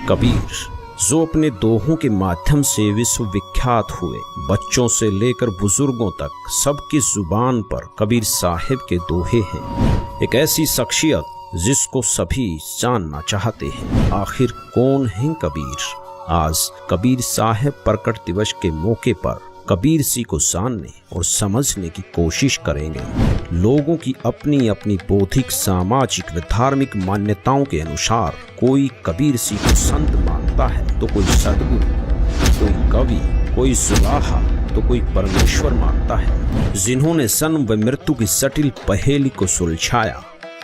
कबीर, जो अपने दोहों के माध्यम से विश्वविख्यात हुए, बच्चों से लेकर बुजुर्गों तक सबकी जुबान पर कबीर साहिब के दोहे हैं। एक ऐसी शख्सियत जिसको सभी जानना चाहते हैं। आखिर कौन है कबीर? आज कबीर साहिब प्रकट दिवस के मौके पर कबीर सी को जानने और समझने की कोशिश करेंगे। लोगों की अपनी अपनी बौद्धिक, सामाजिक व धार्मिक मान्यताओं के अनुसार कोई कबीर सी को संत मानता है, तो कोई सदगुरु, कोई कवि, कोई सुलाहा, तो कोई परमेश्वर मानता है। जिन्होंने जन्म व मृत्यु की जटिल पहेली को सुलझाया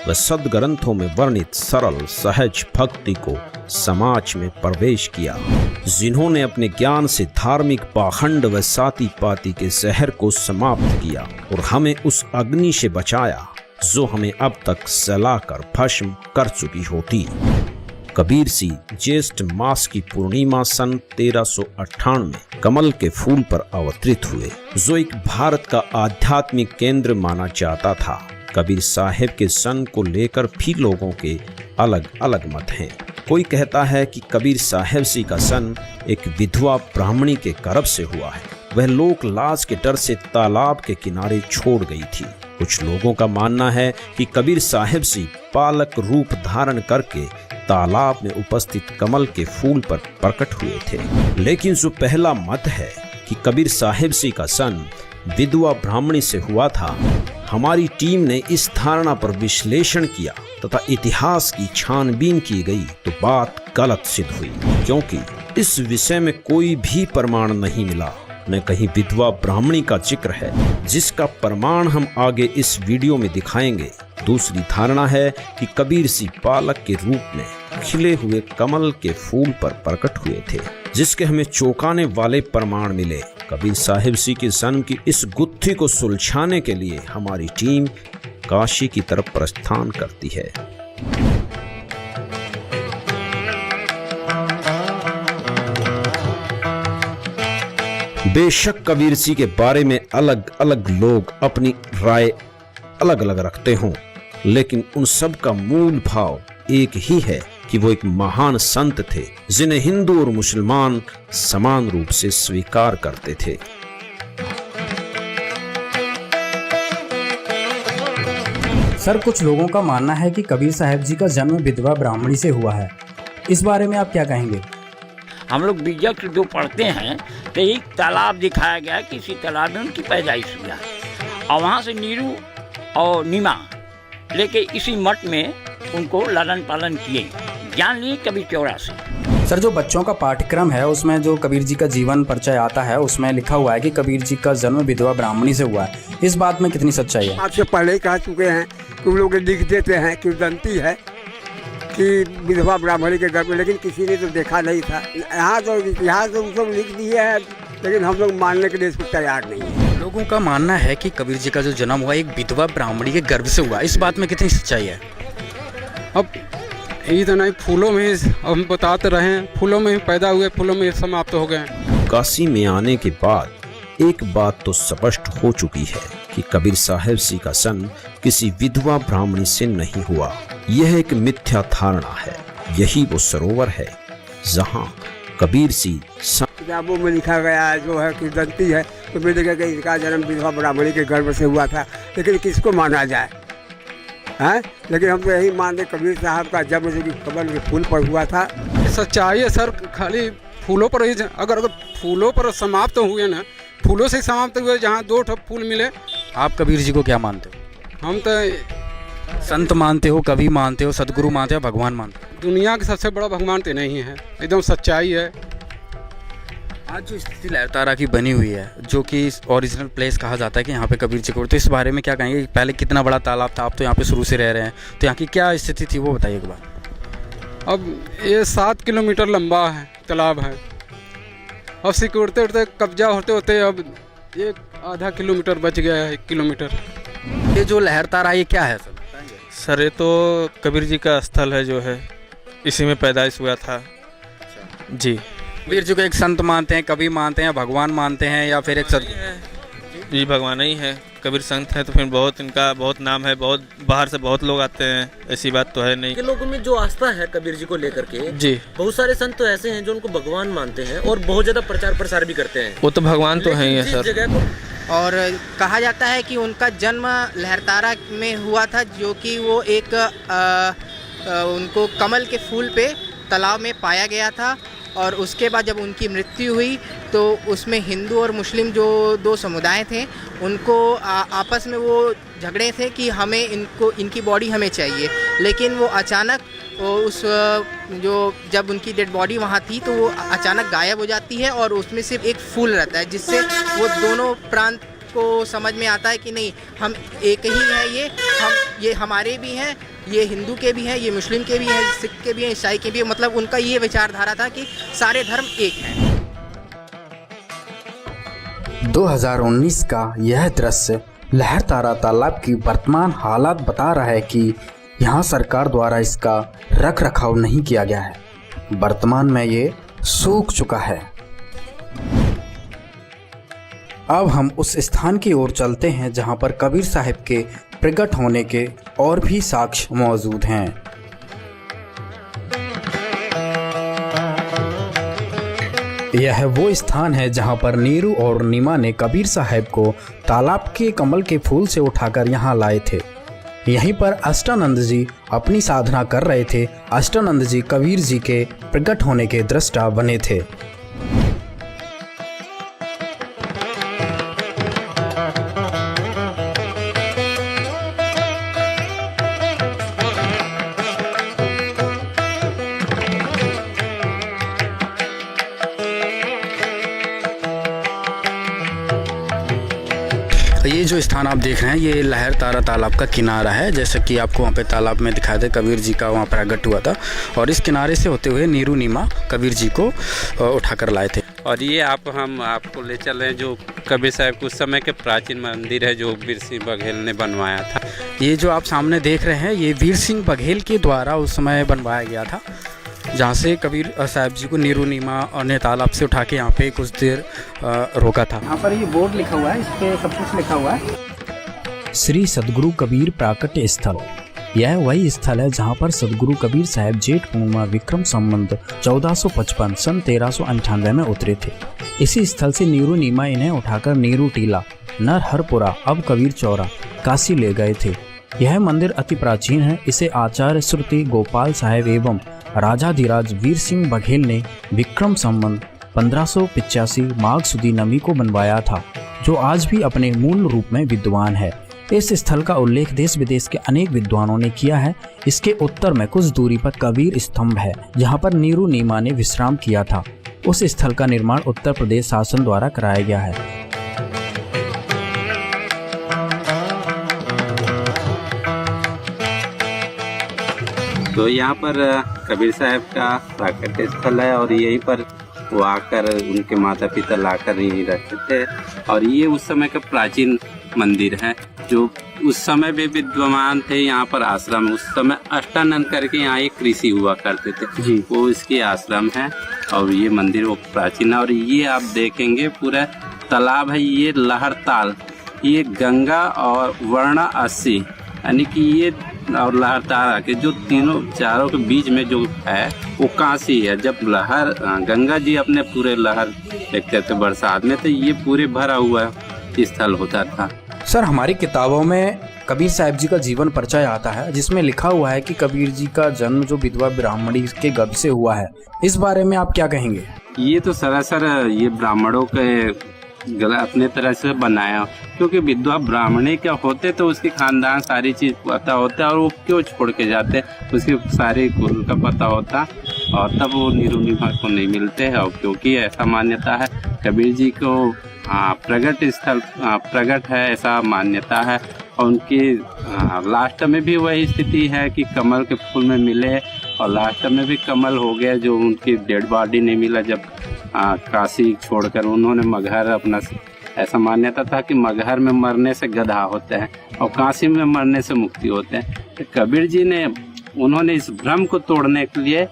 व सदग्रंथों में वर्णित सरल सहज भक्ति को समाज में प्रवेश किया, जिन्होंने अपने ज्ञान से धार्मिक पाखंड व साती पाती के जहर को समाप्त किया और हमें उस अग्नि से बचाया जो हमें अब तक जलाकर भस्म कर चुकी होती। कबीर सी ज्येष्ठ मास की पूर्णिमा सन 1398 कमल के फूल पर अवतरित हुए, जो एक भारत का आध्यात्मिक केंद्र माना जाता था। कबीर साहिब के सन को लेकर भी लोगों के अलग अलग मत हैं। कोई कहता है कि कबीर साहिब सी का सन एक विधवा ब्राह्मणी के गर्भ से हुआ है। वह लोक लाज के डर से तालाब के किनारे छोड़ गई थी। कुछ लोगों का मानना है कि कबीर साहिब सी पालक रूप धारण करके तालाब में उपस्थित कमल के फूल पर प्रकट हुए थे। लेकिन जो पहला मत है कि कबीर साहिब सी का सन विधवा ब्राह्मणी से हुआ था, हमारी टीम ने इस धारणा पर विश्लेषण किया तथा इतिहास की छानबीन की गई तो बात गलत सिद्ध हुई, क्योंकि इस विषय में कोई भी प्रमाण नहीं मिला, न कहीं विधवा ब्राह्मणी का जिक्र है, जिसका प्रमाण हम आगे इस वीडियो में दिखाएंगे। दूसरी धारणा है कि कबीर सी पालक के रूप में खिले हुए कमल के फूल पर प्रकट हुए थे, जिसके हमें चौंकाने वाले प्रमाण मिले। कबीर साहिब सी के जन्म की इस गुत्थी को सुलझाने के लिए हमारी टीम काशी की तरफ प्रस्थान करती है। बेशक कबीर सी के बारे में अलग अलग लोग अपनी राय अलग अलग रखते हों, लेकिन उन सब का मूल भाव एक ही है कि वो एक महान संत थे, जिन्हें हिंदू और मुसलमान समान रूप से स्वीकार करते थे। सर, कुछ लोगों का मानना है कि कबीर साहिब जी का जन्म विधवा ब्राह्मणी से हुआ है। इस बारे में आप क्या कहेंगे? हम लोग विजय जो पढ़ते हैं तो एक तालाब दिखाया गया, किसी तालाब में उनकी पैदाइश हुआ और वहाँ से नीरू और नीमा लेके इसी मठ में उनको लालन पालन किए, ज्ञान लिए कबीर चौरा से। सर, जो बच्चों का पाठ्यक्रम है उसमें जो कबीर जी का जीवन परिचय आता है, उसमें लिखा हुआ है कि कबीर जी का जन्म विधवा ब्राह्मणी से हुआ है। इस बात में कितनी सच्चाई है? आपसे पहले ही कह चुके हैं कि लोग लिख देते हैं कि दंती है कि विधवा ब्राह्मणी के घर में, लेकिन किसी ने तो देखा नहीं था। यहाँ तो इतिहास तो सब लिख दिए है, लेकिन हम लोग मानने के लिए इसको तैयार नहीं है। लोगों का मानना है कि कबीर जी का जो जन्म हुआ एक विधवा ब्राह्मणी के गर्भ से हुआ। इस बात में कितनी सच्चाई है? अब ये तो नहीं, फूलों में हम बताते रहे, फूलों में पैदा हुए, फूलों में समाप्त हो गए। काशी में आने के बाद एक बात तो स्पष्ट हो चुकी है कि कबीर साहिब सी का सन किसी विधवा ब्राह्मणी से नहीं हुआ। यह एक मिथ्या धारणा है। यही वो सरोवर है जहाँ कबीर सी किताबों में लिखा गया है जो है कि दंती है, तो मैंने कहा कि इसका जन्म विधवा ब्राह्मणी के गर्भ से हुआ था, लेकिन किसको माना जाए हैं? लेकिन हम तो यही मानते कबीर साहब का जन्म जो कि कमल के फूल पर हुआ था। सच्चाई है सर, खाली फूलों पर ही अगर फूलों पर समाप्त हुए ना, फूलों से समाप्त हुए, जहाँ दो ठो फूल मिले। आप कबीर जी को क्या मानते हो? हम तो संत मानते हो, कवि मानते हो, सदगुरु मानते हो, भगवान मानते हो? दुनिया के सबसे बड़ा भगवान तो नहीं है, एकदम सच्चाई है। आज जो स्थिति लहरतारा की बनी हुई है, जो कि ओरिजिनल प्लेस कहा जाता है कि यहाँ पे कबीर जी को, तो इस बारे में क्या कहेंगे? पहले कितना बड़ा तालाब था, आप तो यहाँ पे शुरू से रह रहे हैं, तो यहाँ की क्या स्थिति थी वो बताइए एक बार। अब ये 7 किलोमीटर लंबा है तालाब है, अब सिकुड़ते उड़ते कब्जा होते होते अब एक आधा किलोमीटर बच गया है, 1 किलोमीटर। ये जो लहरतारा ये क्या है सर? सर, ये तो कबीर जी का स्थल है, जो है इसी में पैदाइश हुआ था जी। कबीर जी को एक संत मानते हैं, कवि मानते हैं, भगवान मानते हैं, या फिर एक सद? जी भगवान ही है। कबीर संत है तो फिर बहुत इनका बहुत नाम है, बहुत बाहर से बहुत लोग आते हैं, ऐसी बात तो है नहीं। के लोगों में जो आस्था है कबीर जी को लेकर के, जी बहुत सारे संत तो ऐसे हैं जो उनको भगवान मानते हैं और बहुत ज्यादा प्रचार प्रसार भी करते हैं। वो तो भगवान तो है ही है जिस सर। जगह को और कहा जाता है कि उनका जन्म लहरतारा में हुआ था, जो कि वो एक उनको कमल के फूल पे तालाब में पाया गया था। और उसके बाद जब उनकी मृत्यु हुई तो उसमें हिंदू और मुस्लिम जो दो समुदाय थे उनको आपस में वो झगड़े थे कि हमें इनकी बॉडी हमें चाहिए। लेकिन वो अचानक उस जो जब उनकी डेड बॉडी वहाँ थी तो वो अचानक गायब हो जाती है और उसमें सिर्फ एक फूल रहता है, जिससे वो दोनों प्रांत को समझ में आता है कि नहीं, हम एक ही हैं, ये हमारे भी हैं, ये हिंदू के भी हैं, ये मुस्लिम के भी हैं, सिख के भी हैं, ईसाई के भी हैं। मतलब उनका ये विचारधारा था कि सारे धर्म एक हैं। 2019 का यह दृश्य लहरतारा तालाब की वर्तमान हालात बता रहा है कि यहाँ सरकार द्वारा इसका रख रखाव नहीं किया गया है। वर्तमान में ये सूख चुका है। अब हम उस स्थान की ओर चलते हैं जहाँ पर कबीर साहब के प्रकट होने के और भी साक्ष्य मौजूद हैं। यह वो स्थान है जहां पर नीरू और नीमा ने कबीर साहब को तालाब के कमल के फूल से उठाकर यहां लाए थे। यहीं पर अष्टानंद जी अपनी साधना कर रहे थे। अष्टानंद जी कबीर जी के प्रकट होने के दृष्टा बने थे। ये जो स्थान आप देख रहे हैं ये लहरतारा तालाब का किनारा है। जैसे कि आपको वहाँ पे तालाब में दिखाया था कबीर जी का वहाँ प्रकट हुआ था और इस किनारे से होते हुए नीरू नीमा कबीर जी को उठाकर लाए थे। और ये हम आपको ले चल रहे हैं जो कबीर साहब के उस समय के प्राचीन मंदिर है जो वीर सिंह बघेल ने बनवाया था। ये जो आप सामने देख रहे हैं ये वीर सिंह बघेल के द्वारा उस समय बनवाया गया था, जहाँ से कबीर साहब जी को नीरू नीमा ने तालाब से उठा के यहाँ पे कुछ देर रोका था। यहाँ पर ये बोर्ड लिखा हुआ है, इस पे सब कुछ लिखा हुआ है। श्री सदगुरु कबीर प्राकट्य स्थल। यह वही स्थल है जहां पर सदगुरु कबीर साहब जेठ पूर्णिमा विक्रम संवत 1455 सन 1398 में उतरे थे। इसी स्थल से नीरू नीमा इन्हें उठाकर नीरू टीला नरहरपुरा अब कबीर चौरा काशी ले गए थे। यह मंदिर अति प्राचीन है। इसे आचार्य श्रुति गोपाल साहब एवं राजाधिराज वीर सिंह बघेल ने विक्रम संवत 1585 माघ सुदी नमी को बनवाया था, जो आज भी अपने मूल रूप में विद्वान है। इस स्थल का उल्लेख देश विदेश के अनेक विद्वानों ने किया है। इसके उत्तर में कुछ दूरी पर कबीर स्तंभ है, जहां पर नीरू नीमा ने विश्राम किया था। उस स्थल का निर्माण उत्तर प्रदेश शासन द्वारा कराया गया है। तो यहाँ पर कबीर साहब का प्राकट्य स्थल है और यहीं पर वो आकर उनके माता पिता लाकर यहीं रहते थे। और ये उस समय का प्राचीन मंदिर है जो उस समय भी विद्वान थे। यहाँ पर आश्रम उस समय अष्टानंद करके यहाँ एक ऋषि हुआ करते थे जी, वो इसकी आश्रम है। और ये मंदिर वो प्राचीन है। और ये आप देखेंगे पूरा तालाब है, ये लहरताल, ये गंगा और वर्णा 80 यानी कि ये और लहरतारा के जो तीनों चारों के बीच में जो है वो काशी है। जब लहर गंगा जी अपने पूरे लहर देखते थे बरसात में तो ये पूरे भरा हुआ स्थल होता था। सर, हमारी किताबों में कबीर साहब जी का जीवन परिचय आता है जिसमें लिखा हुआ है कि कबीर जी का जन्म जो विधवा ब्राह्मणी के गर्भ से हुआ है। इस बारे में आप क्या कहेंगे? ये तो सरासर ये ब्राह्मणों के अपने तरह से बनाया, क्योंकि विधवा ब्राह्मणी क्या होते तो उसके खानदान सारी चीज पता होता है और वो क्यों छोड़ के जाते उसकी सारी कुल का पता होता और तब वो नीरू नीमा को नहीं मिलते हैं। और क्योंकि ऐसा मान्यता है कबीर जी को प्रगट स्थल प्रगट है, ऐसा मान्यता है। और उनकी लास्ट में भी वही स्थिति है कि कमल के फूल में मिले और लास्ट में भी कमल हो गया, जो उनकी डेड बॉडी नहीं मिला जब काशी छोड़कर उन्होंने मगहर अपना, ऐसा मान्यता था कि मगहर में मरने से गधा होते हैं और काशी में मरने से मुक्ति होते हैं। तो कबीर जी ने उन्होंने इस भ्रम को तोड़ने के लिए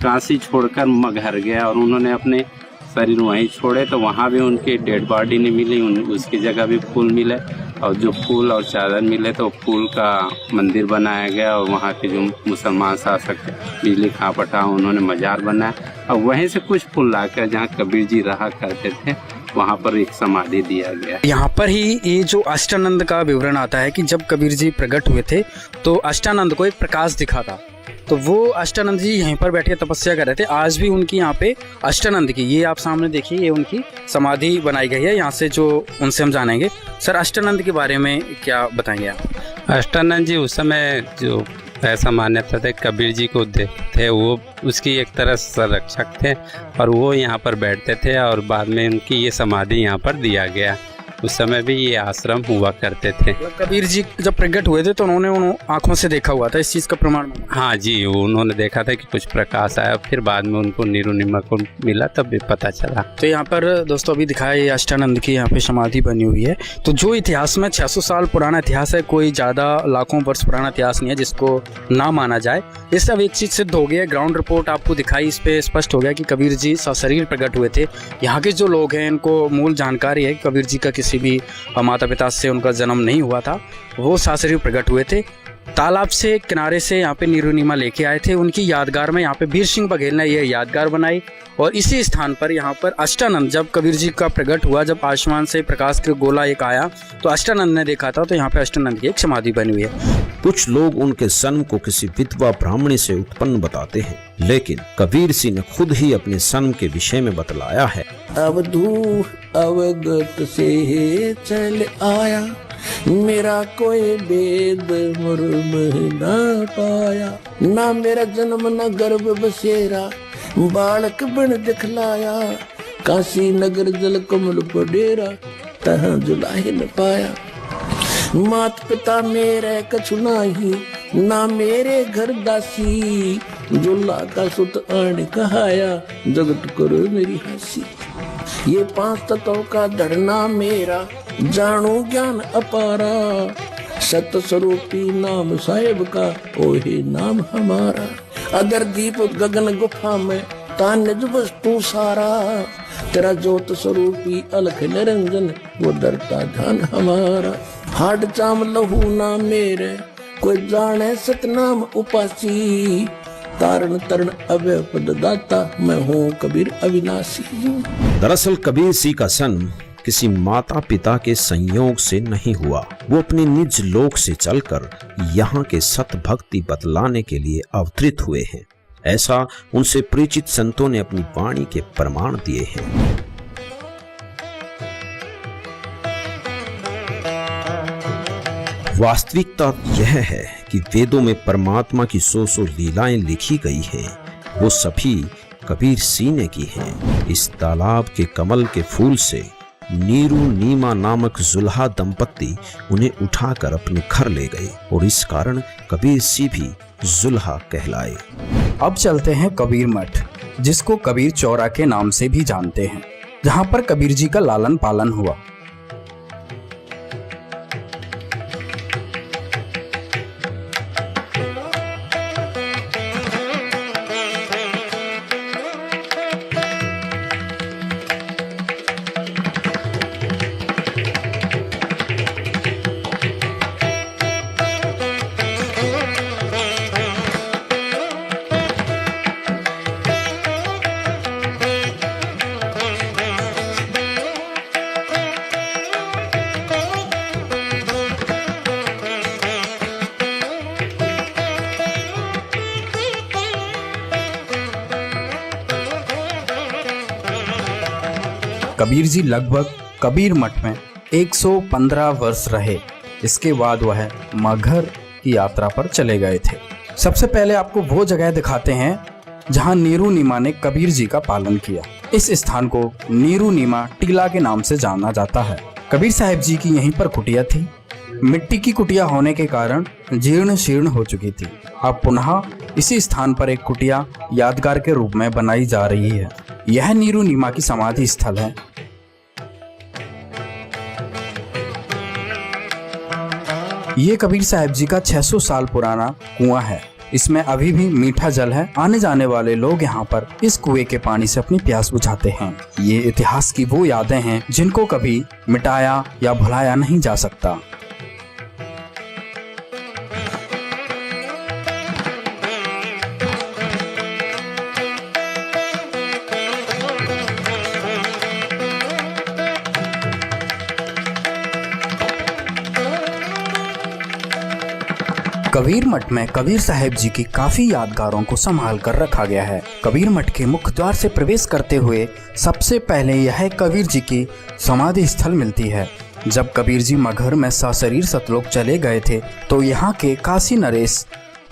काशी छोड़कर मगहर गया और उन्होंने अपने शरीर वहीं छोड़े तो वहाँ भी उनकी डेड बॉडी नहीं मिली, उसकी जगह भी फूल मिले। और जो फूल और चादर मिले तो फूल का मंदिर बनाया गया और वहाँ के जो मुसलमान शासक बिजली खां पटा उन्होंने मजार बनाया और वहीं से कुछ फूल लाकर जहाँ कबीर जी रहा करते थे वहाँ पर एक समाधि दिया गया। यहाँ पर ही ये जो अष्टानंद का विवरण आता है कि जब कबीर जी प्रकट हुए थे तो अष्टानंद को एक प्रकाश दिखा था, तो वो अष्टानंद जी यहीं पर बैठे तपस्या कर रहे थे। आज भी उनकी यहाँ पे अष्टानंद की, ये आप सामने देखिए, ये उनकी समाधि बनाई गई है। यहाँ से जो उनसे हम जानेंगे। सर, अष्टानंद के बारे में क्या बताएंगे आप? अष्टानंद जी उस समय जो ऐसा मान्यता थे कबीर जी को देखते थे, वो उसकी एक तरह संरक्षक थे और वो यहाँ पर बैठते थे और बाद में उनकी ये समाधि यहाँ पर दिया गया। उस समय भी ये आश्रम हुआ करते थे। कबीर जी जब प्रकट हुए थे तो उन्होंने आंखों से देखा हुआ था, इस चीज़ का प्रमाण? हाँ जी, उन्होंने देखा था कि कुछ प्रकाश आया, फिर बाद में उनको नीरू नीमा को मिला तब भी पता चला। तो यहाँ पर दोस्तों अभी दिखाया ये अष्टानंद की यहाँ पे समाधि बनी हुई है। तो जो इतिहास में 600 साल पुराना इतिहास है, कोई ज़्यादा लाखों वर्ष पुराना इतिहास नहीं है जिसको ना माना जाए। इससे अब एक चीज़ सिद्ध हो गया है, ग्राउंड रिपोर्ट आपको दिखाई, इस पे स्पष्ट हो गया कि कबीर जी सशरीर प्रकट हुए थे। यहाँ के जो लोग हैं इनको मूल जानकारी है कबीर जी का किसी भी माता पिता से उनका जन्म नहीं हुआ था, वो सशरीर प्रकट हुए थे। तालाब से किनारे से यहाँ पे नीरू नीमा लेके आए थे। उनकी यादगार में यहाँ पे वीर सिंह बघेल ने यह यादगार बनाई और इसी स्थान पर यहाँ पर अष्टानंद, जब कबीर जी का प्रकट हुआ, जब आसमान से प्रकाश का गोला एक आया तो अष्टानंद ने देखा था, तो यहाँ पे अष्टानंद की एक समाधि बनी हुई है। कुछ लोग उनके सन को किसी विधवा ब्राह्मणी से उत्पन्न बताते हैं, लेकिन कबीर सिंह ने खुद ही अपने सन के विषय में बतलाया है। अवधू अवगत से चल आया, मेरा कोई भेद मुर्म न पाया, ना मेरा जन्म न गर्भ बसेरा, बालक बन दिखलाया, काशी नगर जल कमल पडेरा, तहाँ जुलाही न पाया। मात पिता मेरे कछु नाही, ना मेरे घर दासी, जुल्ला का सुत आन कहाया, जगत करो मेरी हंसी। ये 5 तत्वों का धरना मेरा, जानो ज्ञान अपारा, सत स्वरूपी नाम साहेब का, ओहे नाम हमारा। अगर दीप गगन गुफा में, तान्य वस्तु सारा, तेरा ज्योत स्वरूपी अलख निरंजन, वो डरता ध्यान हमारा। हाड चाम लहू ना मेरे, कोई जाने सतनाम उपासी, तारण तरण अभय पद दाता, मैं हूँ कबीर अविनाशी। दरअसल कबीर सिंह का जन्म किसी माता पिता के संयोग से नहीं हुआ, वो अपने निज लोक से चलकर यहाँ के सत भक्ति बतलाने के लिए अवतरित हुए हैं। ऐसा उनसे परिचित संतों ने अपनी वाणी के प्रमाण दिए हैं। वास्तविकता यह है कि वेदों में परमात्मा की 100 लीलाएं लिखी गई हैं, वो सभी कबीर सिंह ने की हैं। इस तालाब के कमल के फूल से नीरू नीमा नामक जुल्हा दंपत्ति उन्हें उठाकर अपने घर ले गए और इस कारण कबीर सिंह भी जुल्हा कहलाए। अब चलते हैं कबीर मठ, जिसको कबीर चौरा के नाम से भी जानते हैं, जहाँ पर कबीर जी का लालन पालन हुआ। कबीर जी लगभग कबीर मठ में 115 वर्ष रहे। इसके बाद वह मगहर की यात्रा पर चले गए थे। सबसे पहले आपको वो जगह दिखाते हैं जहां नीरू नीमा ने कबीर जी का पालन किया। इस स्थान को नीरू नीमा टीला के नाम से जाना जाता है। कबीर साहब जी की यहीं पर कुटिया थी। मिट्टी की कुटिया होने के कारण जीर्ण शीर्ण हो चुकी थी। अब पुनः इसी स्थान पर एक कुटिया यादगार के रूप में बनाई जा रही है। यह नीरू नीमा की समाधि स्थल है। ये कबीर साहब जी का 600 साल पुराना कुआं है। इसमें अभी भी मीठा जल है। आने जाने वाले लोग यहाँ पर इस कुएं के पानी से अपनी प्यास बुझाते हैं। ये इतिहास की वो यादें हैं जिनको कभी मिटाया या भुलाया नहीं जा सकता। कबीर मठ में कबीर साहब जी की काफी यादगारों को संभाल कर रखा गया है। कबीर मठ के मुख्य द्वार से प्रवेश करते हुए सबसे पहले यह कबीर जी की समाधि स्थल मिलती है। जब कबीर जी मगहर में सशरीर सतलोक चले गए थे तो यहाँ के काशी नरेश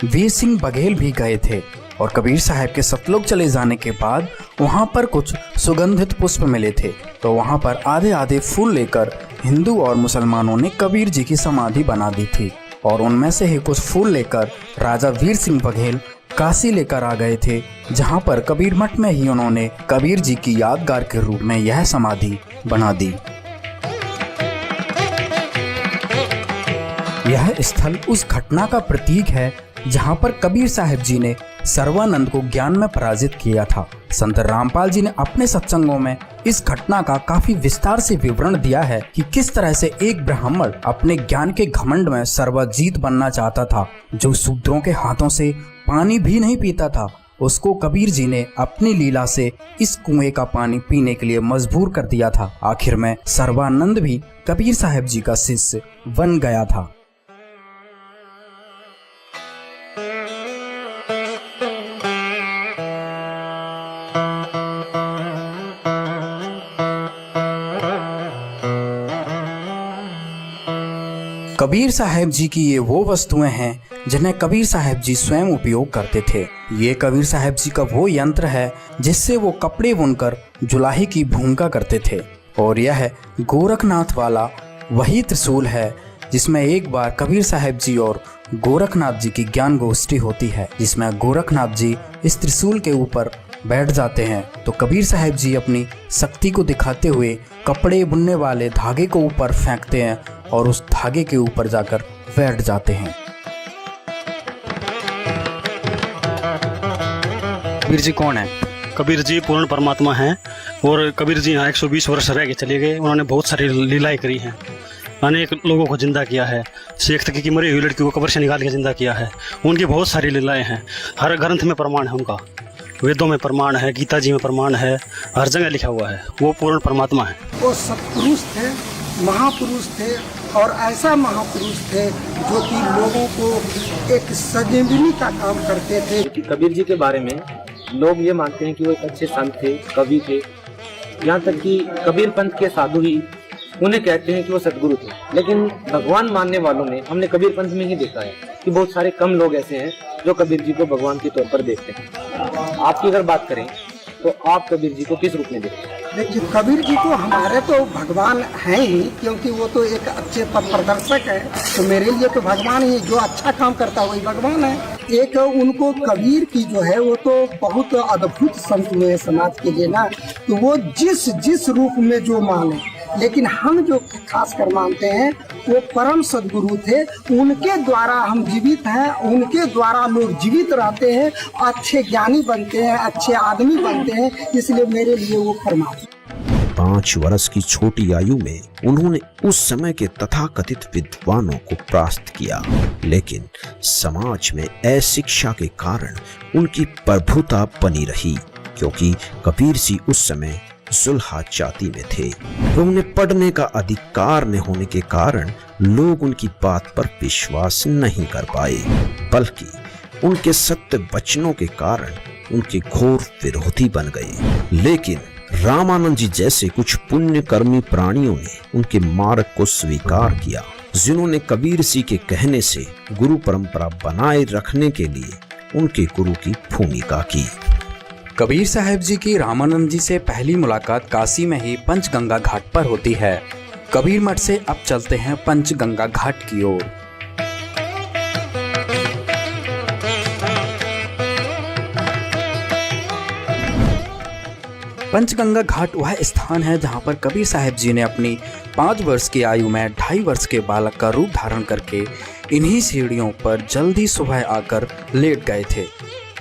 वीर सिंह बघेल भी गए थे और कबीर साहब के सतलोक चले जाने के बाद वहाँ पर कुछ सुगंधित पुष्प मिले थे, तो वहाँ पर आधे आधे फूल लेकर हिंदू और मुसलमानों ने कबीर जी की समाधि बना दी थी और उनमें से ही कुछ फूल लेकर राजा वीर सिंह बघेल काशी लेकर आ गए थे, जहाँ पर कबीर मठ में ही उन्होंने कबीर जी की यादगार के रूप में यह समाधि बना दी। यह स्थल उस घटना का प्रतीक है जहाँ पर कबीर साहब जी ने सर्वानंद को ज्ञान में पराजित किया था। संत रामपाल जी ने अपने सत्संगों में इस घटना का काफी विस्तार से विवरण दिया है कि किस तरह से एक ब्राह्मण अपने ज्ञान के घमंड में सर्वजीत बनना चाहता था, जो शूद्रों के हाथों से पानी भी नहीं पीता था। उसको कबीर जी ने अपनी लीला से इस कुएं का पानी पीने के लिए मजबूर कर दिया था। आखिर में सर्वानंद भी कबीर साहब जी का शिष्य बन गया था। कबीर साहब जी की ये वो वस्तुएं हैं जिन्हें कबीर साहब जी स्वयं उपयोग करते थे। ये कबीर साहब जी का वो यंत्र है जिससे वो कपड़े बुनकर जुलाही की भूमिका करते थे। और यह गोरखनाथ वाला वही त्रिशूल है जिसमें एक बार कबीर साहब जी और गोरखनाथ जी की ज्ञान गोष्ठी होती है, जिसमें गोरखनाथ जी इस त्रिशूल के ऊपर बैठ जाते हैं तो कबीर साहब जी अपनी शक्ति को दिखाते हुए कपड़े बुनने वाले धागे को ऊपर फेंकते हैं और उस धागे के ऊपर जाकर बैठ जाते हैं। कबीर जी कौन है? कबीर जी पूर्ण परमात्मा हैं और कबीर जी यहाँ 120 वर्ष रह के चले गए। उन्होंने बहुत सारी लीलाएं करी हैं, अनेक लोगों को जिंदा किया है। शेख तकी की मरी हुई लड़की को कब्र से निकाल के जिंदा किया है। उनकी बहुत सारी लीलाएं हैं, हर ग्रंथ में प्रमाण है उनका, वेदों में प्रमाण है, गीता जी में प्रमाण है, हर जगह लिखा हुआ है। वो पूर्ण परमात्मा है। वो सत्पुरुष थे, महापुरुष थे और ऐसा महापुरुष थे जो कि लोगों को एक संजीवनी का काम करते थे। कबीर जी के बारे में लोग ये मानते हैं कि वो एक अच्छे संत थे, कवि थे। यहाँ तक कि कबीर पंथ के साधु ही उन्हें कहते हैं कि वो सदगुरु थे। लेकिन भगवान मानने वालों में हमने कबीर पंथ में ही देखा है कि बहुत सारे कम लोग ऐसे हैं जो कबीर जी को भगवान के तौर पर देखते हैं। आपकी अगर बात करें तो आप कबीर जी को किस रूप में देखते हैं? देखिए, कबीर जी तो हमारे तो भगवान हैं ही, क्योंकि वो तो एक अच्छे पथ प्रदर्शक है। तो मेरे लिए तो भगवान ही, जो अच्छा काम करता है वही भगवान है। एक उनको कबीर की जो है वो तो बहुत अद्भुत संत हुए समाज के लिए ना, तो वो जिस रूप में जो माने, लेकिन हम जो खास कर मानते हैं वो परम सदगुरु थे। उनके द्वारा हम जीवित हैं, उनके द्वारा लोग जीवित रहते हैं, अच्छे ज्ञानी बनते हैं, अच्छे आदमी बनते हैं। इसलिए मेरे लिए वो परमात्मा। 5 वर्ष की छोटी आयु में उन्होंने उस समय के तथाकथित विद्वानों को परास्त किया, लेकिन समाज में अशिक्षा के कारण उनकी प्रभुता बनी रही, क्योंकि कबीर जी उस समय सुलह जाति में थे। उन्हें पढ़ने का अधिकार न होने के कारण लोग उनकी बात पर विश्वास नहीं कर पाए, बल्कि उनके सत्य वचनों के कारण उनके घोर विरोधी बन गए। लेकिन रामानंद जी जैसे कुछ पुण्यकर्मी प्राणियों ने उनके मार्ग को स्वीकार किया, जिन्होंने कबीर जी के कहने से गुरु परंपरा बनाए रखने के लिए उनके गुरु की भूमिका की। कबीर साहब जी की रामानंद जी से पहली मुलाकात काशी में ही पंचगंगा घाट पर होती है। कबीर मठ से अब चलते हैं पंचगंगा घाट की ओर। पंचगंगा घाट वह स्थान है जहां पर कबीर साहब जी ने अपनी 5 वर्ष की आयु में 2.5 वर्ष के बालक का रूप धारण करके इन्हीं सीढ़ियों पर जल्दी सुबह आकर लेट गए थे।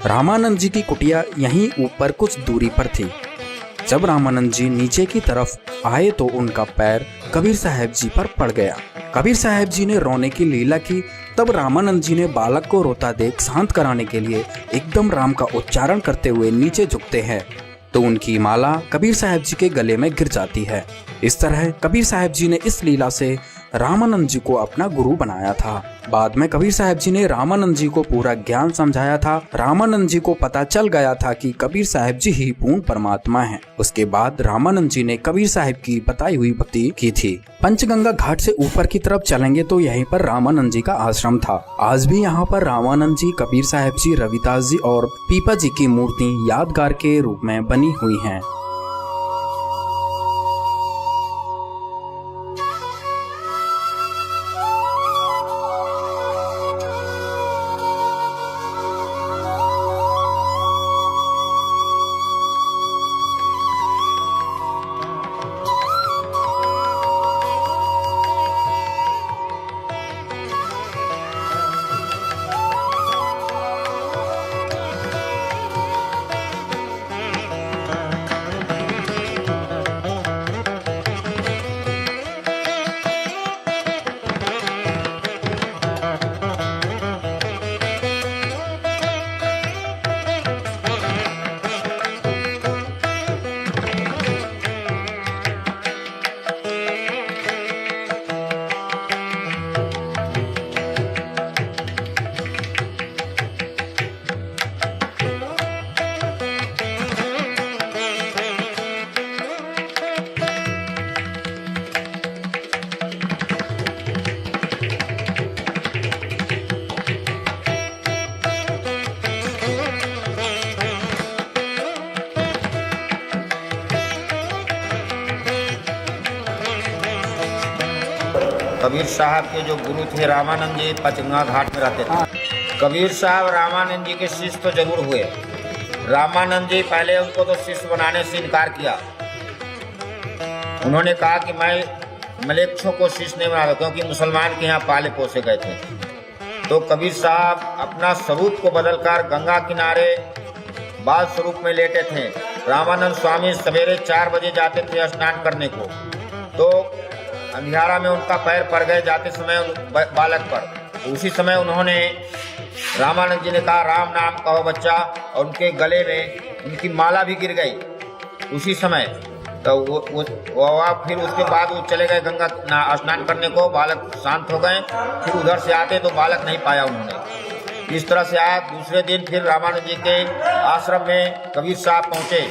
रामानंद जी की कुटिया यहीं ऊपर कुछ दूरी पर थी। जब रामानंद जी नीचे की तरफ आए तो उनका पैर कबीर साहब जी पर पड़ गया। कबीर साहब जी ने रोने की लीला की। तब रामानंद जी ने बालक को रोता देख शांत कराने के लिए एकदम राम का उच्चारण करते हुए नीचे झुकते हैं तो उनकी माला कबीर साहब जी के गले में गिर जाती है। इस तरह कबीर साहब जी ने इस लीला से रामानंद जी को अपना गुरु बनाया था। बाद में कबीर साहब जी ने रामानंद जी को पूरा ज्ञान समझाया था। रामानंद जी को पता चल गया था कि कबीर साहब जी ही पूर्ण परमात्मा हैं। उसके बाद रामानंद जी ने कबीर साहब की बताई हुई भक्ति की थी। पंचगंगा घाट से ऊपर की तरफ चलेंगे तो यहीं पर रामानंद जी का आश्रम था। आज भी यहाँ पर रामानंद जी, कबीर साहब जी, रविदास जी और पीपा जी की मूर्ति यादगार के रूप में बनी हुई हैं। कबीर साहब के जो गुरु थे रामानंद जी पंचगंगा घाट में रहते थे। कबीर साहब रामानंद जी के शिष्य तो जरूर हुए। रामानंद जी पहले उनको तो शिष्य बनाने से इनकार किया। उन्होंने कहा कि मैं मलेच्छों को शिष्य नहीं बना, क्योंकि मुसलमान के यहाँ पाले पोसे गए थे। तो कबीर साहब अपना स्वरूप को बदलकर गंगा किनारे बाल स्वरूप में लेटे थे। रामानंद स्वामी सवेरे 4 बजे जाते थे स्नान करने को, तो अंधियारा में उनका पैर पड़ गए जाते समय बालक पर। उसी समय उन्होंने रामानंद जी ने कहा राम नाम कहो बच्चा, और उनके गले में उनकी माला भी गिर गई उसी समय। तो वो फिर उसके बाद वो चले गए गंगा स्नान करने को। बालक शांत हो गए। फिर उधर से आते तो बालक नहीं पाया उन्होंने। इस तरह से आया। दूसरे दिन फिर रामानंद जी के आश्रम में कबीर साहब पहुँचे।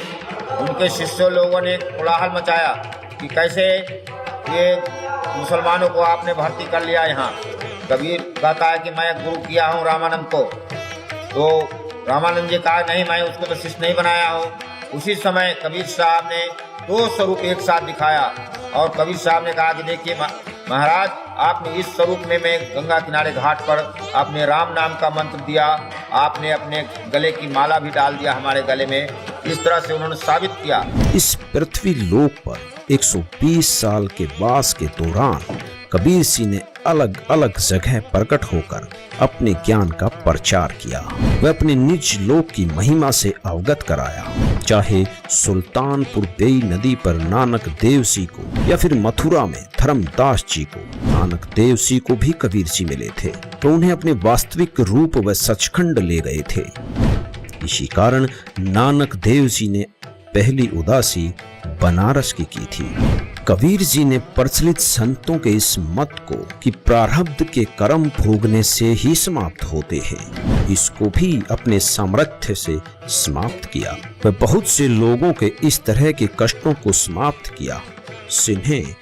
उनके शिष्यों लोगों ने कोलाहल मचाया कि कैसे ये मुसलमानों को आपने भर्ती कर लिया यहाँ। कबीर कहता है कि मैं गुरु किया हूँ रामानंद को। तो रामानंद जी कहा नहीं, मैं उसको तो शिष्य नहीं बनाया हूँ। उसी समय कबीर साहब ने 2 स्वरूप एक साथ दिखाया और कबीर साहब ने कहा कि देखिए महाराज, आपने इस स्वरूप में मैं गंगा किनारे घाट पर आपने राम नाम का मंत्र दिया, आपने अपने गले की माला भी डाल दिया हमारे गले में। इस तरह से उन्होंने साबित किया। इस पृथ्वी लोक पर 120 साल के वास के दौरान कबीर सिंह ने अलग अलग जगह प्रकट होकर अपने ज्ञान का प्रचार किया। वह अपने निज लोक की महिमा से अवगत कराया। चाहे सुल्तानपुर बेई नदी पर नानक देव जी को या फिर मथुरा में धर्मदास जी को, नानक देव जी को भी कबीर सिंह मिले थे तो उन्हें अपने वास्तविक रूप व सचखंड ले गए थे। इसी कारण नानक देव जी ने पहली उदासी बनारस की थी। कबीर जी ने प्रचलित संतों के इस मत को कि प्रारब्ध के कर्म भोगने से ही समाप्त होते हैं, इसको भी अपने सामर्थ्य से समाप्त किया। वह बहुत से लोगों के इस तरह के कष्टों को समाप्त किया जिन्हें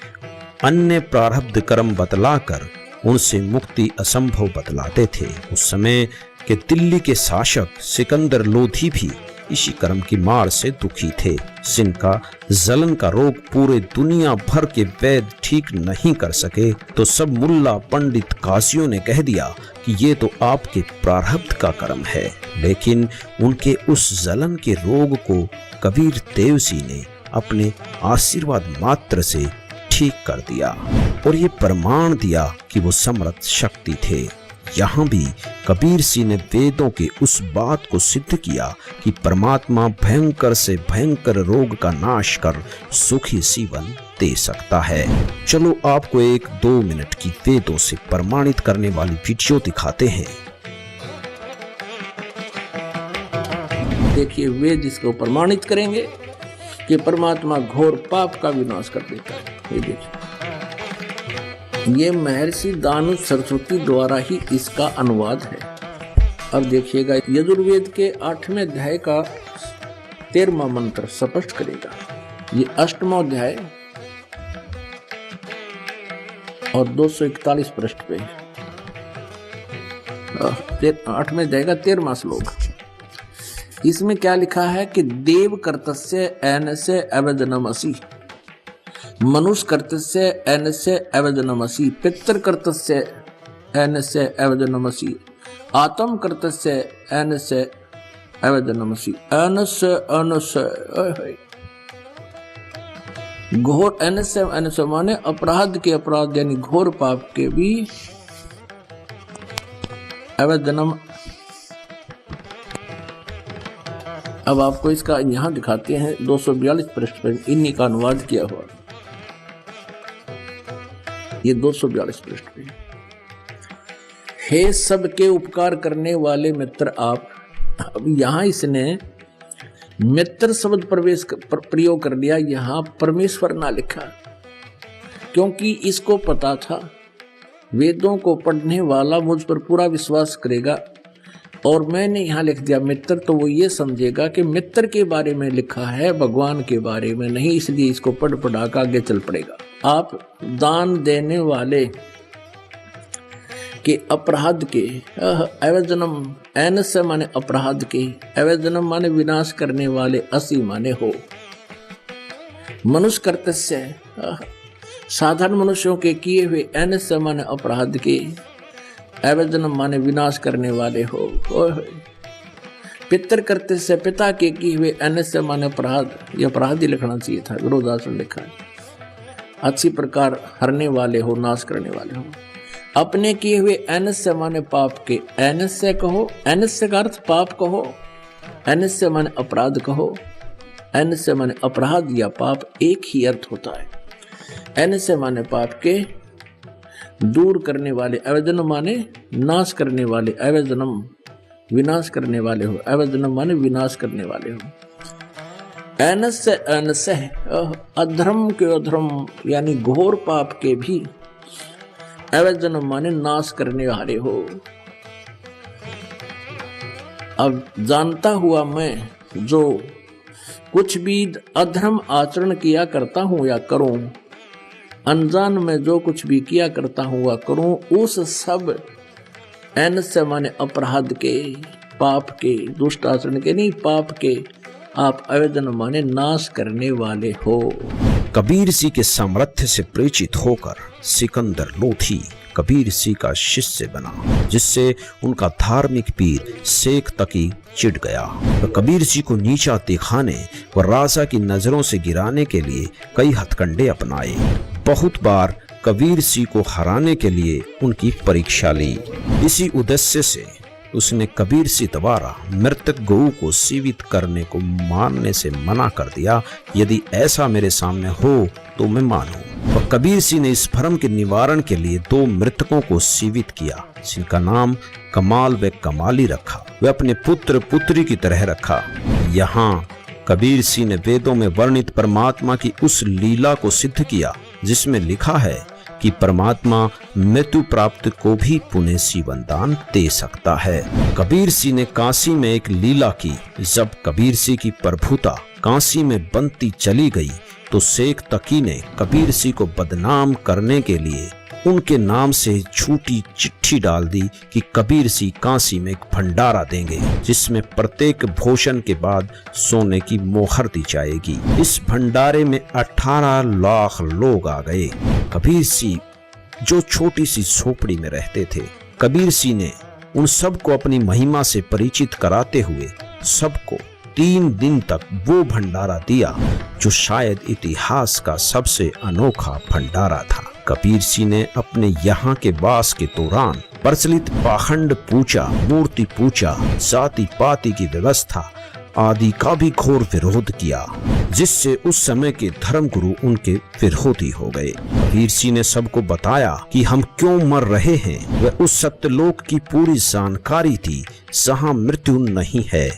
अन्य प्रारब्ध कर्म बतलाकर उनसे मुक्ति असंभव बतलाते थे। उस समय के दिल्ली के शासक सिकंदर लोधी भी इसी कर्म की मार से दुखी थे। जिनका जलन का रोग पूरे दुनिया भर के वैद्य ठीक नहीं कर सके, तो सब मुल्ला पंडित काजियों ने कह दिया कि ये तो आपके प्रारब्ध का कर्म है। लेकिन उनके उस जलन के रोग को कबीर देव जी ने अपने आशीर्वाद मात्र से ठीक कर दिया और ये प्रमाण दिया कि वो समर्थ शक्ति थे। यहाँ भी कबीर सिंह ने वेदों के उस बात को सिद्ध किया कि परमात्मा भयंकर से भयंकर रोग का नाश कर सुखी जीवन दे सकता है। चलो आपको एक 2 मिनट की वेदों से प्रमाणित करने वाली वीडियो दिखाते हैं। देखिए, वेद इसको प्रमाणित करेंगे कि परमात्मा घोर पाप का विनाश कर देता है। ये देखिए, ये महर्षि दानु सरस्वती द्वारा ही इसका अनुवाद है। अब देखिएगा, यजुर्वेद के 8वें अध्याय का 13वां मंत्र स्पष्ट करेगा। ये 8वां अध्याय और 241 पृष्ठ पे 8वें अध्याय का 13वां श्लोक। इसमें क्या लिखा है कि देव कर्तस्य एनस्य अवदनमसि, मनुष्य कर्तस्य एनस्य अवदनमसि, पितृ कर्तस्य एनस्य अवदनमसि, आत्म कर्तस्य एनस्य अवदनमसि, अनस्य अनस्य घोर एनस्य एनस्य माने अपराध के अपराध यानी घोर पाप के भी अवदनम। अब आपको इसका यहाँ दिखाते हैं 242 पृष्ठ पर इन्हीं का अनुवाद किया हुआ। ये 242 पृष्ठ पे। हे सबके उपकार करने वाले मित्र आप। अब यहाँ इसने मित्र शब्द प्रयोग कर लिया, यहाँ परमेश्वर ना लिखा, क्योंकि इसको पता था वेदों को पढ़ने वाला मुझ पर पूरा विश्वास करेगा और मैंने यहाँ लिख दिया मित्र, तो वो ये समझेगा कि मित्र के बारे में लिखा है, भगवान के बारे में नहीं, इसलिए इसको पढ़ पढ़ा कर आगे चल पड़ेगा। आप दान देने वाले के अपराध के अवजनम, एनस्य माने अपराध के, अवजनम माने विनाश करने वाले, असी माने हो। मनुष्य कर्तस्य साधारण मनुष्यों के किए हुए, एनस्य माने अपराध के, अवजनम माने विनाश करने वाले हो। पितृ कर्तव्य से पिता के किए हुए, एनस्य माने अपराध, ये अपराध ही लिखना चाहिए था, विरोधासन लिखा है। अच्छी प्रकार हरने वाले हो, नाश करने वाले हो। अपने किए हुए, एनस्य माने पाप के, एनस्य कहो, एनस्य का अर्थ पाप कहो, एनस्य माने अपराध कहो, एनस्य माने अपराध या पाप एक ही अर्थ होता है। एनस्य माने पाप के दूर करने वाले, अवजनम माने नाश करने वाले, अवजनम विनाश करने वाले हो, अवजनम माने विनाश करने वाले हो। एनस्य एनस्य अधर्म के अधर्म यानी घोर पाप के भी, अवजनम माने नाश करने वाले हो। अब जानता हुआ मैं जो कुछ भी अधर्म आचरण किया करता हूं या करूं, अनजान में जो कुछ भी किया करता हूँ वह करूँ, उस सब एनस्य माने अपराध के, पाप के, दुष्ट आचरण के नहीं, पाप के आप अवजन माने नाश करने वाले हो। कबीर सिंह के सामर्थ्य से प्रेरित होकर सिकंदर लोधी कबीर सिंह का शिष्य बना, जिससे उनका धार्मिक पीर शेख तकी चिढ़ गया। वह कबीर सिंह को नीचा दिखाने व राजा की नजरों से गिराने के लिए कई हथकंडे अपनाए। बहुत बार कबीर सिंह को हराने के लिए उनकी परीक्षा ली। इसी उद्देश्य से उसने कबीर सिंह द्वारा मृतक गऊ को जीवित करने को मानने से मना कर दिया। यदि ऐसा मेरे सामने हो तो मैं मानूं। और कबीर सिंह ने इस भ्रम के निवारण के लिए 2 मृतकों को जीवित किया, जिनका नाम कमाल व कमाली रखा। वे अपने पुत्र पुत्री की तरह रखा। यहाँ कबीर सिंह ने वेदों में वर्णित परमात्मा की उस लीला को सिद्ध किया जिसमें लिखा है कि परमात्मा मृत्यु प्राप्त को भी पुनः जीवन दान दे सकता है। कबीर सिंह ने काशी में एक लीला की। जब कबीर सिंह की प्रभुता काशी में बनती चली गई तो शेख तकी ने कबीर सिंह को बदनाम करने के लिए उनके नाम से झूठी चिट्ठी डाल दी कि कबीर सिंह काशी में एक भंडारा देंगे, जिसमें प्रत्येक भोजन के बाद सोने की मोहर दी जाएगी। इस भंडारे में 18 लाख लोग आ गए। कबीर सिंह जो छोटी सी झोपड़ी में रहते थे, कबीर सिंह ने उन सबको अपनी महिमा से परिचित कराते हुए सबको 3 दिन तक वो भंडारा दिया जो शायद इतिहास का सबसे अनोखा भंडारा था। कबीर सिंह ने अपने यहाँ के वास के दौरान प्रचलित पाखंड पूजा, मूर्ति पूजा, जाति पाति की व्यवस्था आदि का भी घोर विरोध किया, जिससे उस समय के धर्मगुरु उनके विरोधी हो गए। कबीर सिंह ने सबको बताया कि हम क्यों मर रहे हैं। वह उस सत्यलोक की पूरी जानकारी थी जहाँ मृत्यु नहीं है,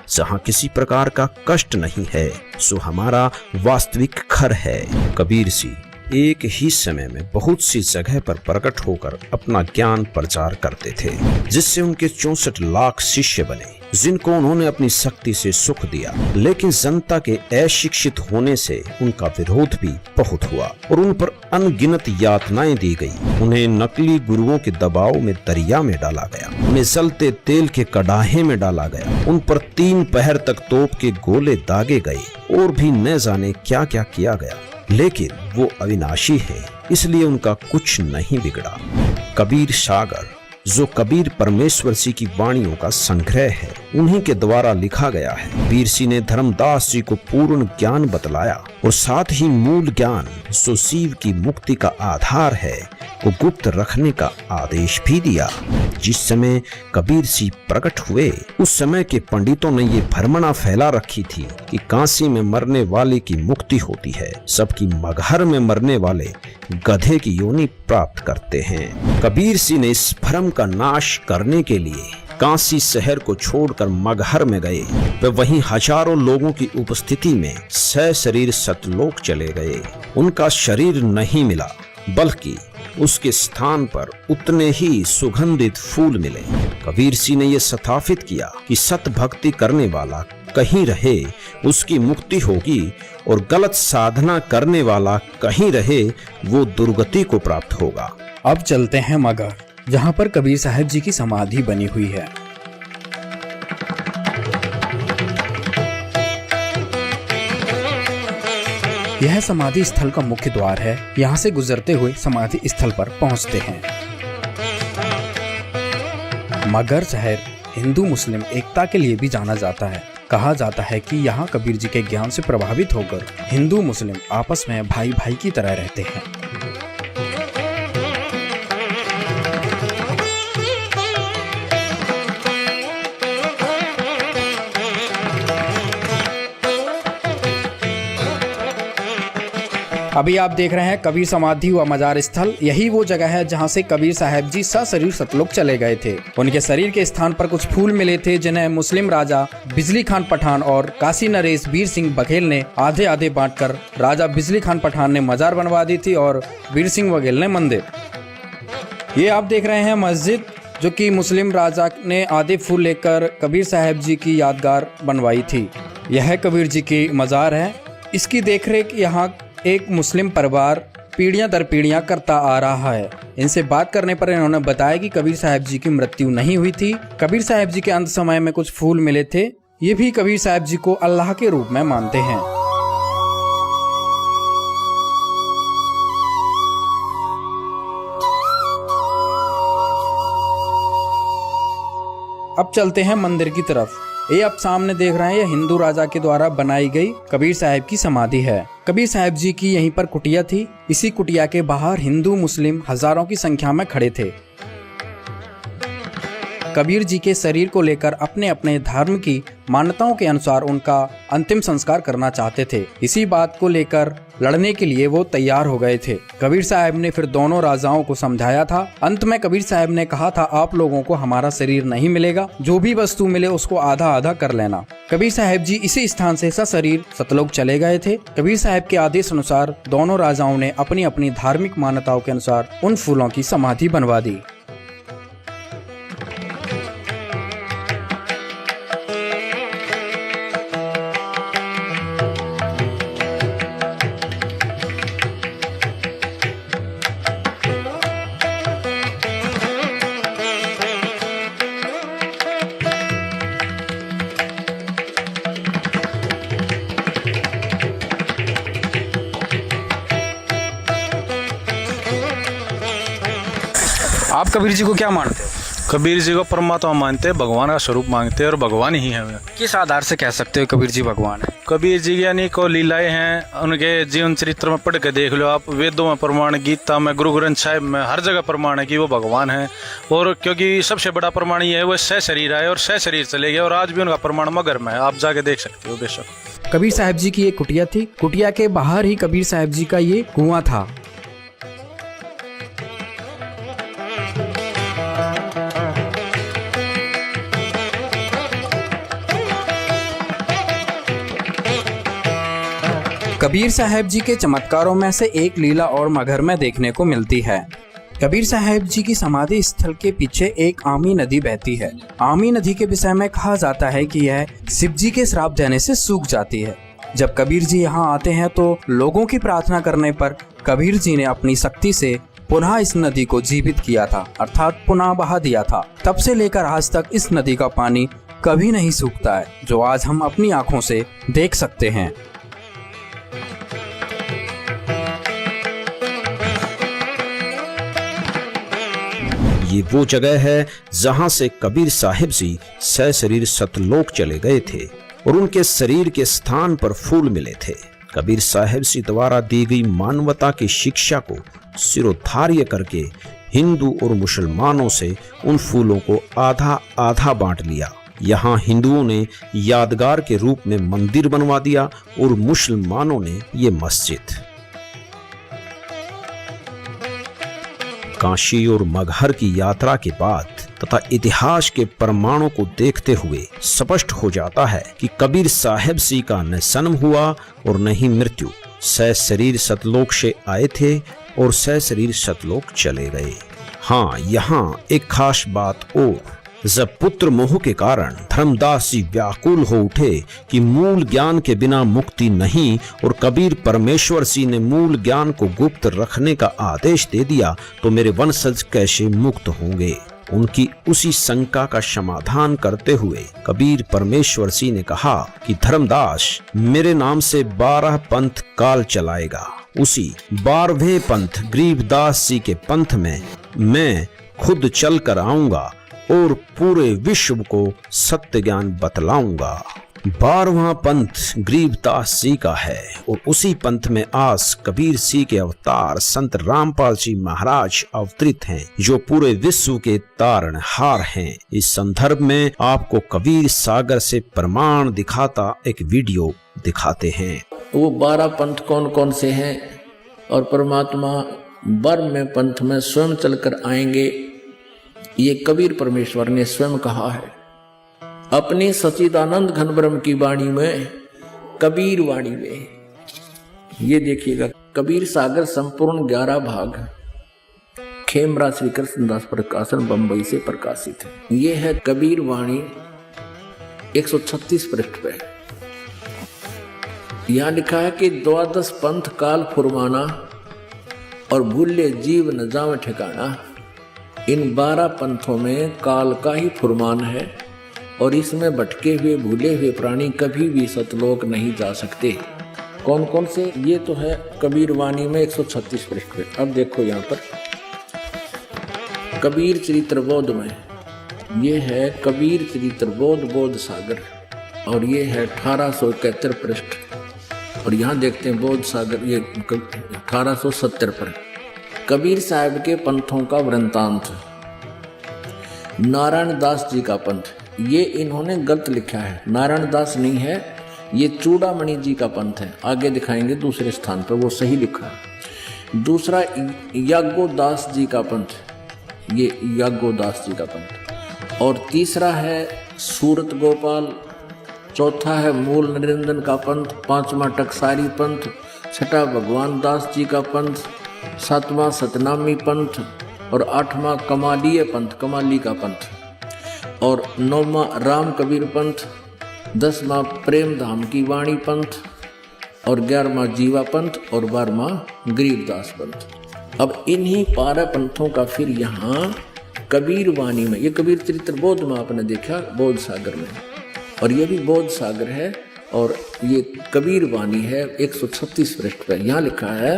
जहाँ किसी प्रकार का कष्ट नहीं है, सो हमारा वास्तविक घर है। कबीर सिंह एक ही समय में बहुत सी जगह पर प्रकट होकर अपना ज्ञान प्रचार करते थे, जिससे उनके 64 लाख शिष्य बने, जिनको उन्होंने अपनी शक्ति से सुख दिया। लेकिन जनता के अशिक्षित होने से उनका विरोध भी बहुत हुआ और उन पर अनगिनत यातनाएं दी गई। उन्हें नकली गुरुओं के दबाव में दरिया में डाला गया, उन्हें जलते तेल के कड़ाहे में डाला गया, उन पर 3 पहर तक तोप के गोले दागे गए और भी न जाने क्या क्या किया गया। लेकिन वो अविनाशी है, इसलिए उनका कुछ नहीं बिगड़ा। कबीर सागर, जो कबीर परमेश्वर सिंह की वाणियों का संग्रह है, उन्हीं के द्वारा लिखा गया है। कबीर सिंह ने धर्मदास जी को पूर्ण ज्ञान बतलाया और साथ ही मूल ज्ञान जो शिव की मुक्ति का आधार है को गुप्त रखने का आदेश भी दिया। जिस समय कबीर सिंह प्रकट हुए, उस समय के पंडितों ने ये भ्रमणा फैला रखी थी कि काशी में मरने वाले की मुक्ति होती है, सबकी मगहर में मरने वाले गधे की योनि प्राप्त करते हैं। कबीर सिंह ने इस भ्रम का नाश करने के लिए काशी शहर को छोड़कर मगहर में गए। वे वहीं हजारों लोगों की उपस्थिति में सशरीर सतलोक चले गए। उनका शरीर नहीं मिला, बल्कि उसके स्थान पर उतने ही सुगंधित फूल मिले। कबीर सिंह ने यह स्थापित किया कि सत भक्ति करने वाला कहीं रहे उसकी मुक्ति होगी और गलत साधना करने वाला कहीं रहे वो दुर्गति को प्राप्त होगा। अब चलते हैं मगहर, जहाँ पर कबीर साहब जी की समाधि बनी हुई है। यह समाधि स्थल का मुख्य द्वार है। यहाँ से गुजरते हुए समाधि स्थल पर पहुँचते हैं। मगहर शहर हिंदू मुस्लिम एकता के लिए भी जाना जाता है। कहा जाता है कि यहाँ कबीर जी के ज्ञान से प्रभावित होकर हिंदू मुस्लिम आपस में भाई भाई की तरह रहते हैं। अभी आप देख रहे हैं कबीर समाधि व मजार स्थल। यही वो जगह है जहां से कबीर साहब जी सशरीर सतलोक चले गए थे। उनके शरीर के स्थान पर कुछ फूल मिले थे, जिन्हें मुस्लिम राजा बिजली खान पठान और काशी नरेश वीर सिंह बघेल ने आधे आधे बांटकर राजा बिजली खान पठान ने मजार बनवा दी थी और वीर सिंह बघेल ने मंदिर। ये आप देख रहे हैं मस्जिद, जो कि मुस्लिम राजा ने आधे फूल लेकर कबीर साहब जी की यादगार बनवाई थी। यह कबीर जी की मजार है। इसकी देखरेख यहाँ एक मुस्लिम परिवार पीढ़ियां दर पीढ़ियां करता आ रहा है। इनसे बात करने पर इन्होंने बताया कि कबीर साहब जी की मृत्यु नहीं हुई थी। कबीर साहब जी के अंत समय में कुछ फूल मिले थे। ये भी कबीर साहब जी को अल्लाह के रूप में मानते हैं। अब चलते हैं मंदिर की तरफ। ये आप सामने देख रहे हैं, यह हिंदू राजा के द्वारा बनाई गई कबीर साहब की समाधि है। कबीर साहब जी की यहीं पर कुटिया थी। इसी कुटिया के बाहर हिंदू मुस्लिम हजारों की संख्या में खड़े थे। कबीर जी के शरीर को लेकर अपने अपने धर्म की मान्यताओं के अनुसार उनका अंतिम संस्कार करना चाहते थे। इसी बात को लेकर लड़ने के लिए वो तैयार हो गए थे। कबीर साहब ने फिर दोनों राजाओं को समझाया था। अंत में कबीर साहब ने कहा था, आप लोगों को हमारा शरीर नहीं मिलेगा, जो भी वस्तु मिले उसको आधा आधा कर लेना। कबीर साहब जी इसी स्थान से सशरीर सतलोक चले गए थे। कबीर साहब के आदेश अनुसार दोनों राजाओं ने अपनी अपनी धार्मिक मान्यताओं के अनुसार उन फूलों की समाधि बनवा दी। आप कबीर जी को क्या मानते हो? कबीर जी को परमात्मा मानते हैं, भगवान का स्वरूप मांगते हैं और भगवान ही है वे। किस आधार से कह सकते हो कबीर जी भगवान है? कबीर जी यानी को लीलाएं हैं, उनके जीवन चरित्र में पढ़ के देख लो आप, वेदों में प्रमाण, गीता में, गुरु ग्रंथ साहिब में, हर जगह प्रमाण है कि वो भगवान है। और क्योंकि सबसे बड़ा प्रमाण ये है वो सह शरीर आए और सह शरीर चले गए, और आज भी उनका प्रमाण मगर में है, आप जाके देख सकते हो बेशक। कबीर साहब जी की एक कुटिया थी, कुटिया के बाहर ही कबीर साहब जी का ये कुआं था। कबीर साहब जी के चमत्कारों में से एक लीला और मगहर में देखने को मिलती है। कबीर साहब जी की समाधि स्थल के पीछे एक आमी नदी बहती है। आमी नदी के विषय में कहा जाता है कि यह शिव जी के श्राप देने से सूख जाती है। जब कबीर जी यहाँ आते हैं तो लोगों की प्रार्थना करने पर कबीर जी ने अपनी शक्ति से पुनः इस नदी को जीवित किया था, अर्थात पुनः बहा दिया था। तब से लेकर आज तक इस नदी का पानी कभी नहीं सूखता है, जो आज हम अपनी आंखों से देख सकते हैं। ये वो जगह है जहां से कबीर साहिब जी सह शरीर सतलोक चले गए थे और उनके शरीर के स्थान पर फूल मिले थे। कबीर साहिब जी द्वारा दी गई मानवता की शिक्षा को सिरोधार्य करके हिंदू और मुसलमानों से उन फूलों को आधा आधा बांट लिया। यहाँ हिंदुओं ने यादगार के रूप में मंदिर बनवा दिया और मुसलमानों ने ये मस्जिद। काशी और मगहर की यात्रा के बाद तथा इतिहास के प्रमाणों को देखते हुए स्पष्ट हो जाता है कि कबीर साहिब जी का न जन्म हुआ और न ही मृत्यु। सह शरीर सतलोक से आए थे और सह शरीर सतलोक चले गए। हाँ, यहाँ एक खास बात और, जब पुत्र मोह के कारण धर्मदास जी व्याकुल हो उठे कि मूल ज्ञान के बिना मुक्ति नहीं और कबीर परमेश्वर जी ने मूल ज्ञान को गुप्त रखने का आदेश दे दिया, तो मेरे वंशज कैसे मुक्त होंगे। उनकी उसी शंका का समाधान करते हुए कबीर परमेश्वर जी ने कहा कि धर्मदास मेरे नाम से 12 पंथ काल चलाएगा। उसी 12वें पंथ गरीबदास जी के पंथ में मैं खुद चल कर आऊंगा और पूरे विश्व को सत्य ज्ञान बतलाऊंगा। 12वां पंथ गरीबदास जी का है और उसी पंथ में आज कबीर जी के अवतार संत रामपाल जी महाराज अवतरित हैं, जो पूरे विश्व के तारणहार हैं। इस संदर्भ में आपको कबीर सागर से प्रमाण दिखाता एक वीडियो दिखाते हैं। वो 12 पंथ कौन कौन से हैं और परमात्मा 12वें पंथ में स्वयं चलकर आएंगे, ये कबीर परमेश्वर ने स्वयं कहा है अपनी सच्चिदानंद घन ब्रह्म की वाणी में, कबीर वाणी में। ये देखिएगा, कबीर सागर संपूर्ण 11 भाग खेमरा श्री कृष्णदास प्रकाशन बंबई से प्रकाशित है। ये है कबीर वाणी 136 पृष्ठ पे। यहाँ लिखा है कि 12 पंथ काल फुरमाना और भूले जीव न जावे ठिकाना। इन 12 पंथों में काल का ही फुरमान है और इसमें भटके हुए भूले हुए प्राणी कभी भी सतलोक नहीं जा सकते। कौन कौन से? ये तो है कबीर वाणी में 136 पृष्ठ पे। अब देखो यहाँ पर कबीर चरित्र बोध में, ये है कबीर चरित्र बोध बोध सागर और ये है 1871 पृष्ठ। और यहाँ देखते हैं बोध सागर, ये 1870 पर कबीर साहब के पंथों का वृंतांत। नारायण दास जी का पंथ, ये इन्होंने गलत लिखा है, नारायण दास नहीं है, ये चूड़ामणि जी का पंथ है। आगे दिखाएंगे दूसरे स्थान पर वो सही लिखा है। दूसरा याज्ञोदास जी का पंथ, ये याज्ञोदास जी का पंथ। और तीसरा है सूरत गोपाल। चौथा है मूल निरंजन का पंथ। पांचवा टकसारी पंथ। छठा भगवान दास जी का पंथ। सातवां सतनामी पंथ और 8वां कमालीय पंथ, कमाली का पंथ। और 9वां राम कबीर पंथ। 10वां प्रेम धाम की वाणी पंथ और 11वां जीवा पंथ और 12वां गरीबदास पंथ। अब इन्हीं 12 पंथों का फिर यहाँ कबीर वाणी में, ये कबीर चरित्र बोध में आपने देखा बोध सागर में, और ये भी बोध सागर है और ये कबीर वाणी है 136 पृष्ठ पर। यहाँ लिखा है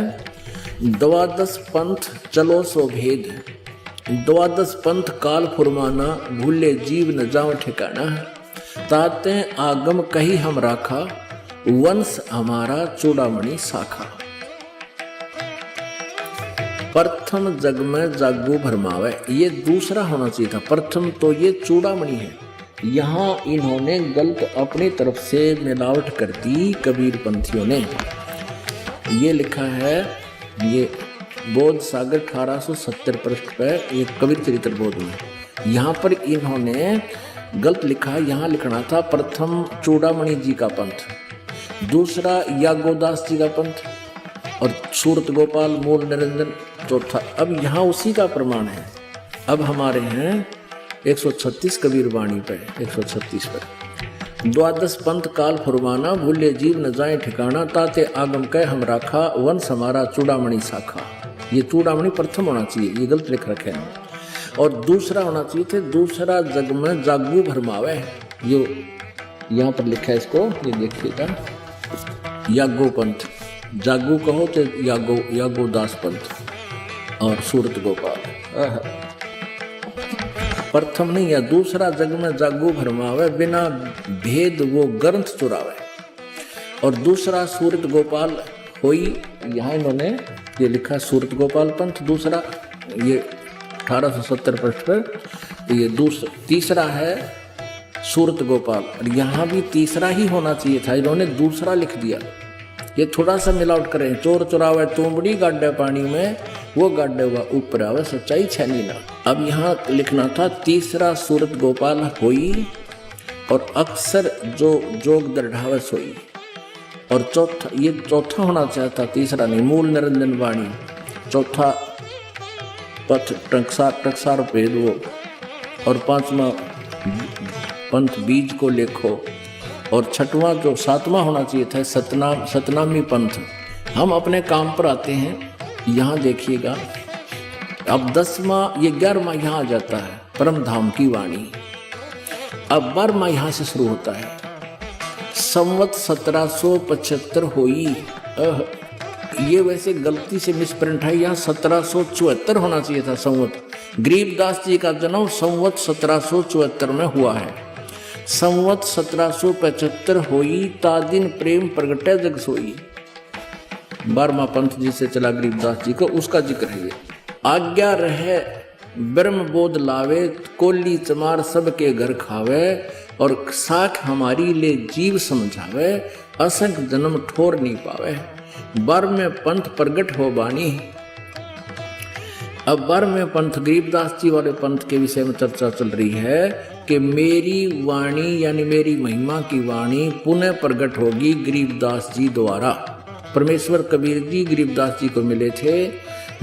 12 पंथ चलो सो भेद। द्वादश पंथ काल फुरमाना, भूले जीव न जाओ ठिकाना। ताते आगम कही हम राखा, वंश हमारा चूड़ामणि शाखा। प्रथम जग में जागो भरमावे, ये दूसरा होना चाहिए था। प्रथम तो ये चूड़ामणि है, यहाँ इन्होंने गलत अपनी तरफ से मिलावट कर दी कबीर पंथियों ने। ये लिखा है, ये बोध सागर 1870 पृष्ठ पर, ये कबीर चरित्र बोध में। यहाँ पर इन्होंने गलत लिखा, यहाँ लिखना था प्रथम चूड़ामणि जी का पंथ, दूसरा यागोदास जी का पंथ, और सूरत गोपाल मूल निरंजन चौथा। अब यहाँ उसी का प्रमाण है। अब हमारे हैं 136 कबीर वाणी पे, 136 पर। द्वादश पंथ काल फुरमाना, भूले जीव न जाए ठिकाना। ताते आगम कह हम राखा, वंश हमारा चूड़ामणि शाखा। ये चूड़ामणि प्रथम होना चाहिए, ये गलत लिख रखे हैं। और दूसरा होना चाहिए थे, दूसरा जग में जागू भरमावे। ये यहाँ पर लिखा है इसको, ये देखिएगा, यागो पंथ। जागू कहो तो यागो दास पंथ और सूरत गोपाल। प्रथम नहीं या दूसरा जग में जागू भरमावे, बिना भेद वो ग्रंथ चुरावे। और दूसरा सूरत गोपाल होई, यहाँ इन्होंने ये लिखा सूरत गोपाल पंथ दूसरा, ये 1870 पृष्ठ पर। ये तीसरा है सूरत गोपाल, और यहाँ भी तीसरा ही होना चाहिए था, इन्होंने दूसरा लिख दिया। ये थोड़ा सा मिलावट करें, चोर चुरावे तुमड़ी गाड्डे पानी में, वो गाड्डे हुआ ऊपर आवे, सच्चाई छैनी ना। अब यहाँ लिखना था तीसरा सूरत गोपाल होई, और अक्सर जो जोग दृढ़ावे सोई। और चौथा, ये चौथा होना चाहता, तीसरा नहीं, मूल निरंजन वाणी। चौथा पथ टकसार भेद वो, और पांचवा पंथ बीज को लेखो। और छठवां जो सातवां होना चाहिए था, सतनामी पंथ। हम अपने काम पर आते हैं, यहाँ देखिएगा। अब 10वां, ये 11वां यहाँ आ जाता है, परम धाम की वाणी। अब 12वां यहाँ से शुरू होता है, संवत 1775 होई। ये वैसे गलती से मिसप्रिंट है, यहाँ 1774 होना चाहिए था संवत। गरीबदास जी का जन्म संवत 1774 में हुआ है। संवत 1775 होई, ता दिन प्रेम प्रगटे जग सोई। 12वां पंथ जिसे चला गरीबदास जी को, उसका जिक्र है ये। आज्ञा रहे ब्रह्म बोध लावे, कोली चमार सबके घर खावे। और साख हमारी ले जीव समझावे, असंख जन्म ठोर नहीं पावे। 12वें पंथ प्रगट हो बानी। अब 12वें पंथ गरीबदास जी वाले पंथ के विषय में चर्चा चल रही है कि मेरी वाणी यानी मेरी महिमा की वाणी पुनः प्रकट होगी गरीबदास जी द्वारा। परमेश्वर कबीर जी गरीबदास जी को मिले थे।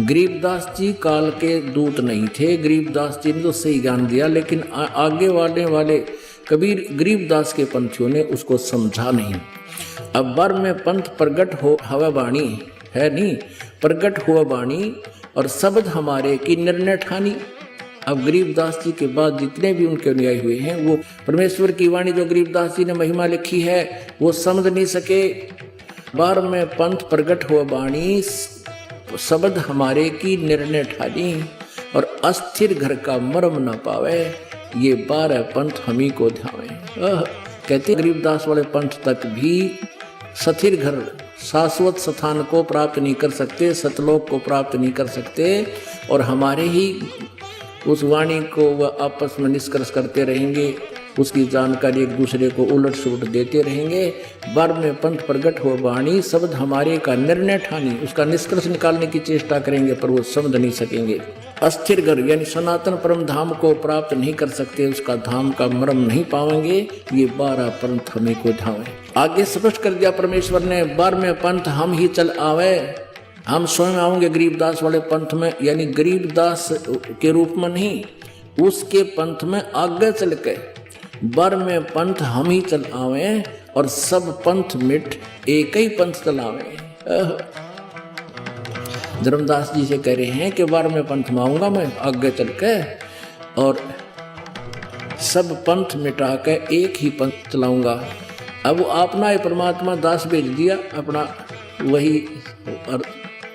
गरीबदास जी काल के दूत नहीं थे, गरीबदास जी ने तो सही ज्ञान दिया, लेकिन आगे वाले कबीर गरीबदास के पंथियों ने उसको समझा नहीं। अब 12वें पंथ प्रगट हो हवा बाणी है नहीं, प्रगट हुआ बाणी और शब्द हमारे की निर्णय ठानी। अब गरीबदास जी के बाद जितने भी उनके अनुयायी हुए हैं, वो परमेश्वर की वाणी जो गरीबदास जी ने महिमा लिखी है वो समझ नहीं सके। 12वें पंथ प्रगट हुआ बाणी, शब्द हमारे की निर्णय ठानी और अस्थिर घर का मर्म न पावे। ये 12 पंथ हम ही को ध्यावे। कहते गरीबदास वाले पंथ तक भी स्थिर घर शाश्वत स्थान को प्राप्त नहीं कर सकते, सतलोक को प्राप्त नहीं कर सकते, और हमारे ही उस वाणी को वह आपस में निष्कर्ष करते रहेंगे, उसकी जानकारी एक दूसरे को उलट सुलट देते रहेंगे। 12वें पंथ प्रगट हो वाणी, शब्द हमारे का निर्णय ठानी, उसका निष्कर्ष निकालने की चेष्टा करेंगे पर वो समझ नहीं सकेंगे। अस्थिर घर यानी सनातन परम धाम को प्राप्त नहीं कर सकते, उसका धाम का मर्म नहीं पाएंगे। ये 12 पंथ हमें को धावे। आगे स्पष्ट कर दिया परमेश्वर ने, 12वें पंथ हम ही चल आवे, हम स्वयं आएंगे गरीबदास वाले पंथ में, यानी गरीबदास के रूप में नहीं, उसके पंथ में आगे चल के 12वें पंथ हम ही चल आवे और सब पंथ मिट एक ही पंथ चलावे। धर्मदास जी से कह रहे हैं कि 12वें पंथ में आऊंगा मैं आगे चल के और सब पंथ मिटा के एक ही पंथ चलाऊंगा। अब अपना ही परमात्मा दास भेज दिया, अपना वही और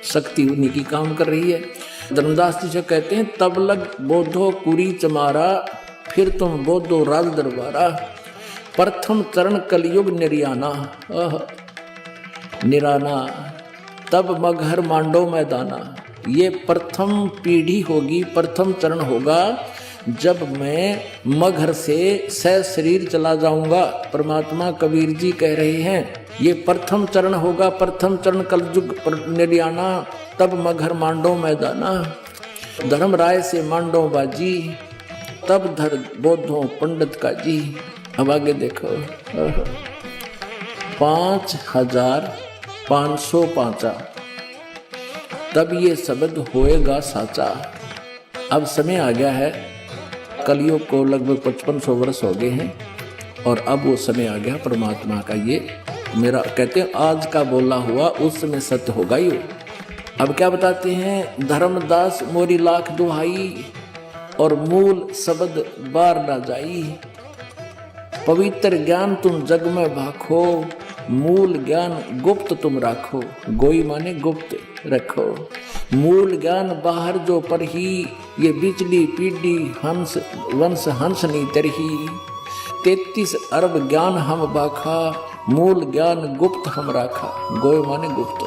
शक्ति उन्हीं की काम कर रही है। धर्मदास जी से कहते हैं, तब लग बोधो कुरी चमारा, फिर तुम बोधो राज दरबारा, प्रथम चरण कलयुग निर्याना, निराना, तब मगहर मांडो मैदाना। ये प्रथम पीढ़ी होगी, प्रथम चरण होगा जब मैं मगहर से शरीर चला जाऊंगा। परमात्मा कबीर जी कह रहे हैं ये प्रथम चरण होगा, प्रथम चरण कलयुग निर्याना, तब मगहर मांडो मैदाना, धर्म राय से मांडो बाजी, तब धर बोधो पंडित का जी। अब आगे देखो, 5505 तब ये शब्द होएगा साचा। अब समय आ गया है, कलयुग को लगभग 5500 वर्ष हो गए हैं और अब वो समय आ गया परमात्मा का। ये मेरा कहते हैं आज का बोला हुआ उस समय सत्य होगा ही। अब क्या बताते हैं, धर्मदास मोरी लाख दुहाई और मूल शब्द बार ना जाई, पवित्र ज्ञान तुम जग में भाखो, मूल ज्ञान गुप्त तुम राखो। गोई माने गुप्त रखो, मूल ज्ञान बाहर जो पर ही, ये बिजली पीढ़ी हंस वंश हंस नी तरही, 33 अरब ज्ञान हम बाखा, मूल ज्ञान गुप्त हम राखा। गोय माने गुप्त,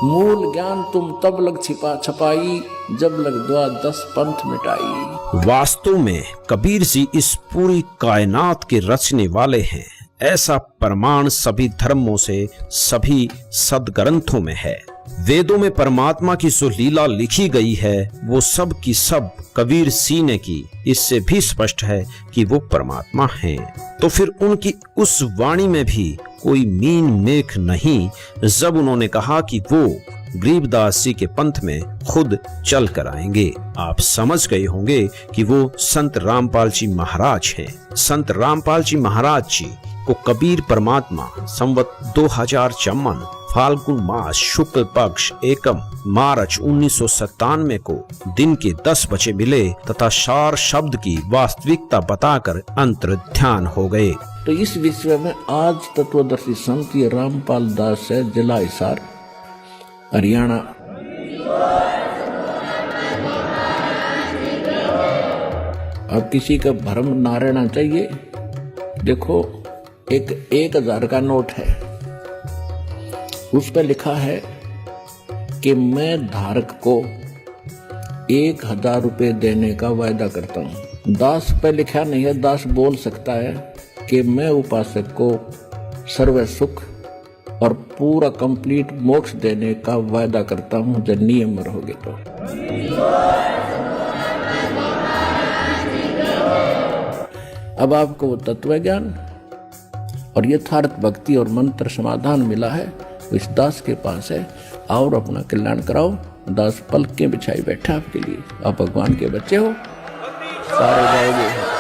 मूल ज्ञान तुम तब लग छपाई, जब लग द्वादश पंथ मिटाई। वास्तव में कबीर जी इस पूरी कायनात के रचने वाले हैं, ऐसा प्रमाण सभी धर्मों से, सभी सदग्रंथों में है। वेदों में परमात्मा की जो लीला लिखी गई है वो सब की सब कबीर सिंह ने की। इससे भी स्पष्ट है कि वो परमात्मा हैं। तो फिर उनकी उस वाणी में भी कोई मीन मेख नहीं जब उन्होंने कहा कि वो गरीबदास जी के पंथ में खुद चल कर आएंगे। आप समझ गए होंगे कि वो संत रामपाल जी महाराज हैं। संत रामपाल जी महाराज जी को कबीर परमात्मा संवत 2054 फाल्गुन मास शुक्ल पक्ष एकम मार्च 1997 को दिन के 10 बजे मिले तथा सार शब्द की वास्तविकता बताकर अंतर्ध्यान हो गए। तो इस विषय में आज तत्वदर्शी संत रामपाल दास है, जिला हिसार हरियाणा। अब किसी का भ्रम ना रहना चाहिए। देखो एक 1000 का नोट है, उस पर लिखा है कि मैं धारक को 1000 रुपये देने का वायदा करता हूँ। दास पे लिखा नहीं है, दास बोल सकता है कि मैं उपासक को सर्व सुख और पूरा कंप्लीट मोक्ष देने का वायदा करता हूँ जब नियम रहोगे तो। अब आपको तत्व ज्ञान और यथार्थ भक्ति और मंत्र समाधान मिला है, इस दास के पास है। और अपना कल्याण कराओ। दास पलकें बिछाई बैठा आपके लिए। आप भगवान के बच्चे हो, सारे जाओगे।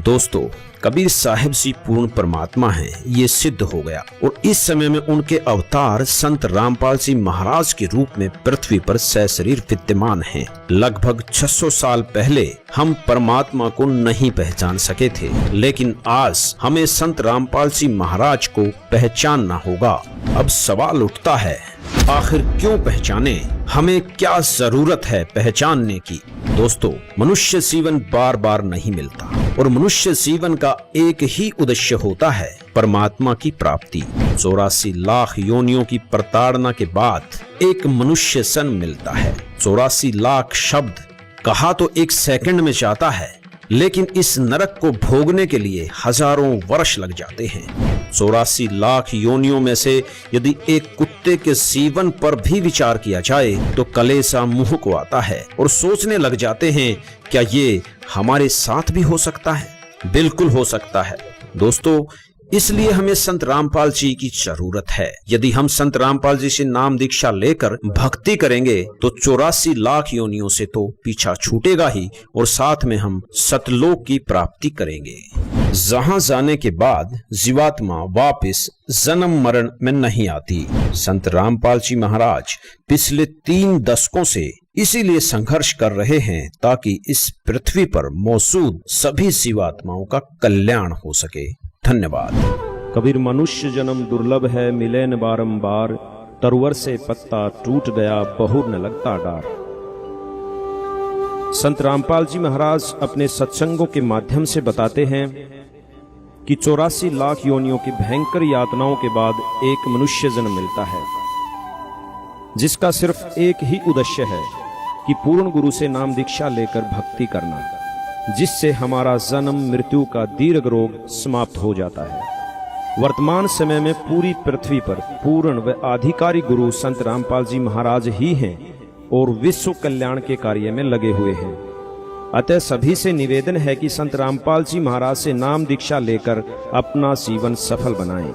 दोस्तों, कबीर साहिब जी पूर्ण परमात्मा हैं, ये सिद्ध हो गया। और इस समय में उनके अवतार संत रामपाल जी महाराज के रूप में पृथ्वी पर सशरीर विद्यमान हैं। लगभग 600 साल पहले हम परमात्मा को नहीं पहचान सके थे, लेकिन आज हमें संत रामपाल जी महाराज को पहचानना होगा। अब सवाल उठता है, आखिर क्यों पहचाने? हमें क्या जरूरत है पहचानने की? दोस्तों, मनुष्य जीवन बार बार नहीं मिलता और मनुष्य जीवन का एक ही उद्देश्य होता है, परमात्मा की प्राप्ति। 84 लाख योनियों की प्रताड़ना के बाद एक मनुष्य सन मिलता है। 84 लाख शब्द कहा तो एक सेकंड में जाता है, लेकिन इस नरक को भोगने के लिए हजारों वर्ष लग जाते हैं। 84 लाख योनियों में से यदि एक कुत्ते के जीवन पर भी विचार किया जाए तो कलेसा मुंह को आता है और सोचने लग जाते हैं, क्या ये हमारे साथ भी हो सकता है? बिल्कुल हो सकता है दोस्तों। इसलिए हमें संत रामपाल जी की जरूरत है। यदि हम संत रामपाल जी से नाम दीक्षा लेकर भक्ति करेंगे तो 84 लाख योनियों से तो पीछा छूटेगा ही, और साथ में हम सतलोक की प्राप्ति करेंगे, जहां जाने के बाद जीवात्मा वापस जन्म मरण में नहीं आती। संत रामपाल जी महाराज पिछले 3 दशकों से इसीलिए संघर्ष कर रहे हैं ताकि इस पृथ्वी पर मौजूद सभी जीवात्माओं का कल्याण हो सके। धन्यवाद। कबीर मनुष्य जन्म दुर्लभ है, मिले न बारंबार, तरवर से पत्ता टूट गया, बहुर न लगता डार। संत रामपाल जी महाराज अपने सत्संगों के माध्यम से बताते हैं कि 84 लाख योनियों की भयंकर यातनाओं के बाद एक मनुष्य जन्म मिलता है, जिसका सिर्फ एक ही उद्देश्य है कि पूर्ण गुरु से नाम दीक्षा लेकर भक्ति करना, जिससे हमारा जन्म मृत्यु का दीर्घ रोग समाप्त हो जाता है। वर्तमान समय में पूरी पृथ्वी पर पूर्ण व आधिकारिक गुरु संत रामपाल जी महाराज ही हैं और विश्व कल्याण के कार्य में लगे हुए हैं। अतः सभी से निवेदन है कि संत रामपाल जी महाराज से नाम दीक्षा लेकर अपना जीवन सफल बनाएं।